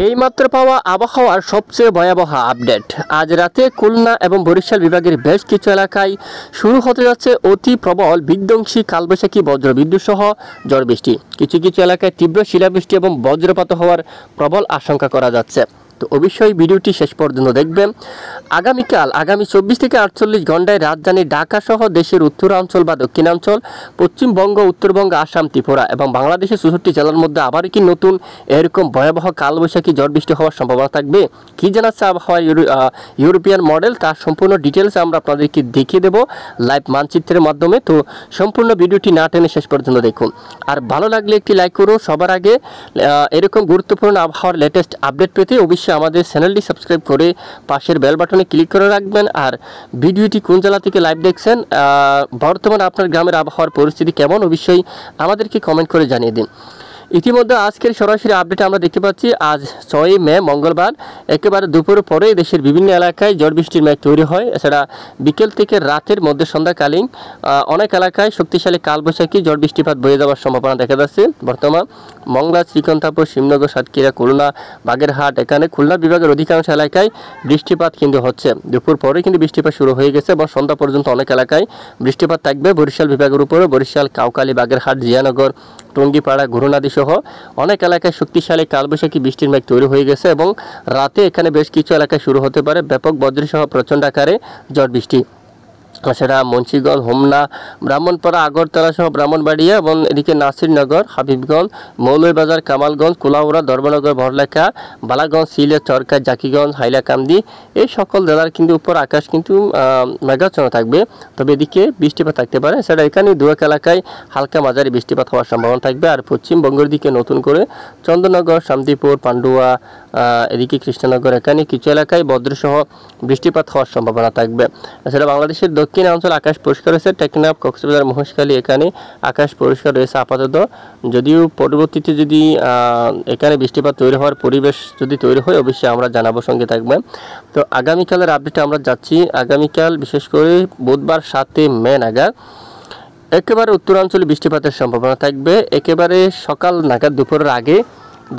এইমাত্র পাওয়া আবহাওয়ার সবচেয়ে ভয়াবহ আপডেট। আজ রাতে খুলনা এবং বরিশাল বিভাগের বেশ কিছু এলাকায় শুরু হতে যাচ্ছে অতি প্রবল বিধ্বংসী কালবৈশাখী বজ্রবিদ্যুৎ সহ ঝড় বৃষ্টি। কিছু কিছু এলাকায় তীব্র শিলাবৃষ্টি এবং বজ্রপাত হওয়ার প্রবল আশঙ্কা করা যাচ্ছে। তো অবশ্যই ভিডিওটি শেষ পর্যন্ত দেখবেন। আগামী 24 থেকে 48 ঘন্টায় রাজধানী ঢাকা সহ দেশের উত্তরাঞ্চল বা দক্ষিণাঞ্চল, পশ্চিমবঙ্গ, উত্তরবঙ্গ, আসাম, ত্রিপুরা এবং বাংলাদেশের 64 জেলার মধ্যে আবার কি নতুন এরকম ভয়াবহ কালবৈশাখী ঝড় বৃষ্টি হওয়ার সম্ভাবনা থাকবে। কি জানাচ্ছে আবহাওয়া ইউরোপিয়ান মডেল, তার সম্পূর্ণ ডিটেলস আমরা আপনাদেরকে দেখিয়ে দেব লাইভ মানচিত্রের মাধ্যমে। তো সম্পূর্ণ ভিডিওটি না টেনে শেষ পর্যন্ত দেখুন। আর ভালো লাগলে একটি লাইক করুন। সবার আগে এরকম গুরুত্বপূর্ণ আবহাওয়ার লেটেস্ট আপডেট পেতে অবশ্যই আমাদের চ্যানেলটি সাবস্ক্রাইব করে পাশের বেল বাটনে ক্লিক করে রাখবেন। আর ভিডিওটি কোন জেলা থেকে লাইভ দেখছেন, বর্তমানে আপনার গ্রামের আবহাওয়ার পরিস্থিতি কেমন, অবশ্যই আমাদেরকে কমেন্ট করে জানিয়ে দিন। ইতিমধ্যে আজকের সরাসরি আপডেট আমরা দেখতে পাচ্ছি। আজ 6 মে মঙ্গলবার একেবারে দুপুর পরে দেশের বিভিন্ন এলাকায় ঝড় বৃষ্টির মেঘ তৈরি হয়। এছাড়া বিকেল থেকে রাতের মধ্যে সন্ধ্যাকালীন অনেক এলাকায় শক্তিশালী কালবৈশাখী ঝড় বৃষ্টিপাত বয়ে যাওয়ার সম্ভাবনা দেখা যাচ্ছে। বর্তমান মংলা, শ্রীকান্তাপুর, শিবনগর, সাতক্ষীরা, খুলনা, বাগেরহাট, এখানে খুলনা বিভাগের অধিকাংশ এলাকায় বৃষ্টিপাত কিন্তু হচ্ছে। দুপুর পরে কিন্তু বৃষ্টিপাত শুরু হয়ে গেছে এবং সন্ধ্যা পর্যন্ত অনেক এলাকায় বৃষ্টিপাত থাকবে। বরিশাল বিভাগের উপরে বরিশাল, কাউখালী, বাগেরহাট, জিয়ানগর, টঙ্গিপাড়া, ঘুরুনাদি সহ অনেক এলাকায় শক্তিশালী কালবৈশাখী বৃষ্টির মেঘ তৈরি হয়ে গেছে এবং রাতে এখানে বেশ কিছু এলাকায় শুরু হতে পারে ব্যাপক বজ্রসহ প্রচণ্ড আকারে ঝড় বৃষ্টি। এছাড়া মুন্সিগঞ্জ, হোমনা, ব্রাহ্মণপাড়া, আগরতলা সহ ব্রাহ্মণবাড়িয়া এবং এদিকে নাসিরনগর, হাবিবগঞ্জ, মৌলভীবাজার, কামালগঞ্জ, কুলাউড়া, ধর্মনগর, ভরলেখা, বালাগঞ্জ, সিলেট, চরকাই, জাকিগঞ্জ, হাইলাকান্দি এই সকল জেলার কিন্তু উপর আকাশ কিন্তু মেঘাচ্ছন্ন থাকবে, তবে এদিকে বৃষ্টিপাত থাকতে পারে। এছাড়া এখানে দু এক এলাকায় হালকা মাঝারি বৃষ্টিপাত হওয়ার সম্ভাবনা থাকবে। আর পশ্চিমবঙ্গের দিকে নতুন করে চন্দননগর, শান্তিপুর, পান্ডুয়া, এদিকে কৃষ্ণনগর, এখানে কিছু এলাকায় বজ্রসহ বৃষ্টিপাত হওয়ার সম্ভাবনা থাকবে। এছাড়া বাংলাদেশের দক্ষিণ অঞ্চল আকাশ পরিষ্কার রয়েছে। টেকনাফ, কক্সবাজার, মহেশখালী এখানে আকাশ পরিষ্কার রয়েছে আপাতত। যদিও পরবর্তীতে যদি এখানে বৃষ্টিপাত তৈরি হওয়ার পরিবেশ যদি তৈরি হয় অবশ্যই আমরা জানাবো, সঙ্গে থাকবে। তো আগামীকালের আপডেটে আমরা যাচ্ছি। আগামীকাল বিশেষ করে বুধবার 7 মে নাগাদ একেবারে উত্তরাঞ্চলে বৃষ্টিপাতের সম্ভাবনা থাকবে। একেবারে সকাল নাগাদ দুপুরের আগে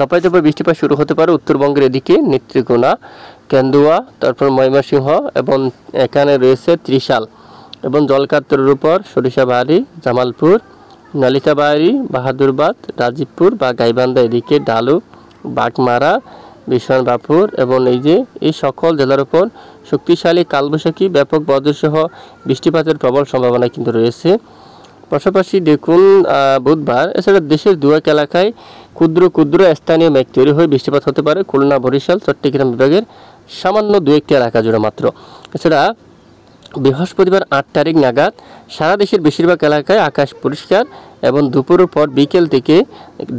দফায় দফায় বৃষ্টিপাত শুরু হতে পারে উত্তরবঙ্গের এদিকে নেত্রকোনা, কেন্দুয়া, তারপর ময়মনসিংহ এবং এখানে রয়েছে ত্রিশাল এবং জলকাত্তরের উপর সরিষাবাড়ি, জামালপুর, নালিতাবাড়ি, বাহাদুরবাদ, রাজীবপুর বা গাইবান্ধা, এদিকে ডালু, বাগমারা, বিশ্বনাথপুর এবং এই সকল জেলার উপর শক্তিশালী কালবৈশাখী ব্যাপক বজ্রসহ বৃষ্টিপাতের প্রবল সম্ভাবনা কিন্তু রয়েছে। পাশাপাশি দেখুন বুধবার এছাড়া দেশের দু এক এলাকায় ক্ষুদ্র ক্ষুদ্র স্থানীয় মেঘ তৈরি হয়ে বৃষ্টিপাত হতে পারে। খুলনা, বরিশাল, চট্টগ্রাম বিভাগের সামান্য দু একটি এলাকা জুড়ে মাত্র। এছাড়া বৃহস্পতিবার 8 তারিখ নাগাদ সারা দেশের বেশিরভাগ এলাকায় আকাশ পরিষ্কার এবং দুপুরের পর বিকেল থেকে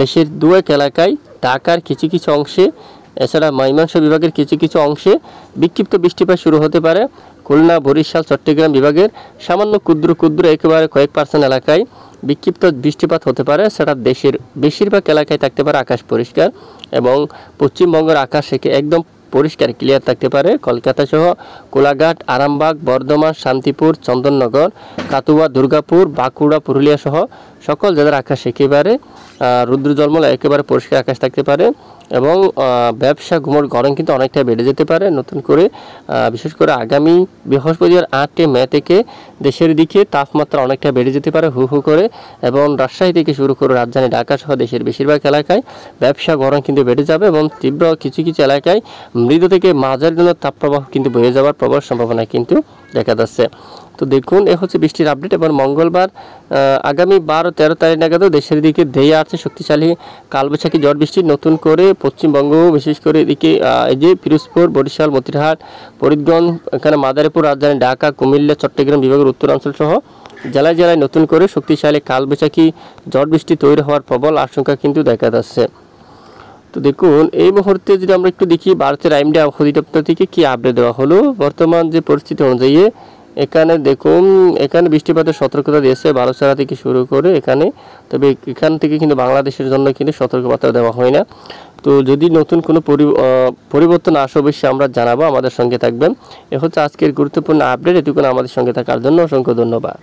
দেশের দু এক এলাকায় ঢাকার কিছু কিছু অংশে, এছাড়া ময়মনসিংহ বিভাগের কিছু কিছু অংশে বিক্ষিপ্ত বৃষ্টিপাত শুরু হতে পারে। খুলনা, বরিশাল, চট্টগ্রাম বিভাগের সামান্য ক্ষুদ্র ক্ষুদ্র একেবারে কয়েক % এলাকায় বিক্ষিপ্ত বৃষ্টিপাত হতে পারে। সেটা দেশের বেশিরভাগ এলাকায় থাকতে পারে আকাশ পরিষ্কার এবং পশ্চিমবঙ্গের আকাশ একদম পরিষ্কার ক্লিয়ার থাকতে পারে। কলকাতা সহ কোলাঘাট, আরামবাগ, বর্ধমান, শান্তিপুর, চন্দননগর, কাতুয়া, দুর্গাপুর, বাঁকুড়া, পুরুলিয়া সহ সকল জেলার আকাশ একেবারে রুদ্রজলমল একেবারে পরিষ্কার আকাশ থাকতে পারে এবং ব্যবসা ঘুমোর গরম কিন্তু অনেকটা বেড়ে যেতে পারে নতুন করে। বিশেষ করে আগামী বৃহস্পতিবার 8 মে থেকে দেশের দিকে তাপমাত্রা অনেকটা বেড়ে যেতে পারে হু হু করে এবং রাজশাহী থেকে শুরু করে রাজধানী ঢাকা সহ দেশের বেশিরভাগ এলাকায় ব্যবসা গরম কিন্তু বেড়ে যাবে এবং তীব্র কিছু কিছু এলাকায় মৃদু থেকে মাঝারি ধরনের তাপপ্রবাহ কিন্তু বয়ে যাওয়ার প্রবল সম্ভাবনা কিন্তু দেখা যাচ্ছে। তো দেখুন এ হচ্ছে বৃষ্টির আপডেট। এবং মঙ্গলবার আগামী 12-13 তারিখ নাগাদও দেশের দিকে ধেয়ে আছে শক্তিশালী কালবৈশাখী ঝড় বৃষ্টি নতুন করে পশ্চিমবঙ্গ, বিশেষ করে এদিকে পিরোজপুর, বরিশাল, মতিরহাট, ফরিদগঞ্জ, এখানে মাদারীপুর, রাজধানী ঢাকা, কুমিল্লা, চট্টগ্রাম বিভাগের উত্তরাঞ্চল সহ জেলায় জেলায় নতুন করে শক্তিশালী কালবৈশাখী ঝড় বৃষ্টি তৈরি হওয়ার প্রবল আশঙ্কা কিন্তু দেখা যাচ্ছে। তো দেখুন এই মুহূর্তে যদি আমরা একটু দেখি ভারতের আইএমডি আবহাওয়া অধিদপ্তর থেকে কী আপডেট দেওয়া হলো বর্তমান যে পরিস্থিতি অনুযায়ী। এখানে দেখুন এখানে বৃষ্টিপাতের সতর্কতা দিয়েছে বালুচরা থেকে শুরু করে এখানে, তবে এখান থেকে কিন্তু বাংলাদেশের জন্য কিন্তু সতর্কবার্তা দেওয়া হয় না। তো যদি নতুন কোনো পরিবর্তন আসে অবশ্যই আমরা জানাবো, আমাদের সঙ্গে থাকবেন। এ হচ্ছে আজকের গুরুত্বপূর্ণ আপডেট। এটুকুন আমাদের সঙ্গে থাকার জন্য অসংখ্য ধন্যবাদ।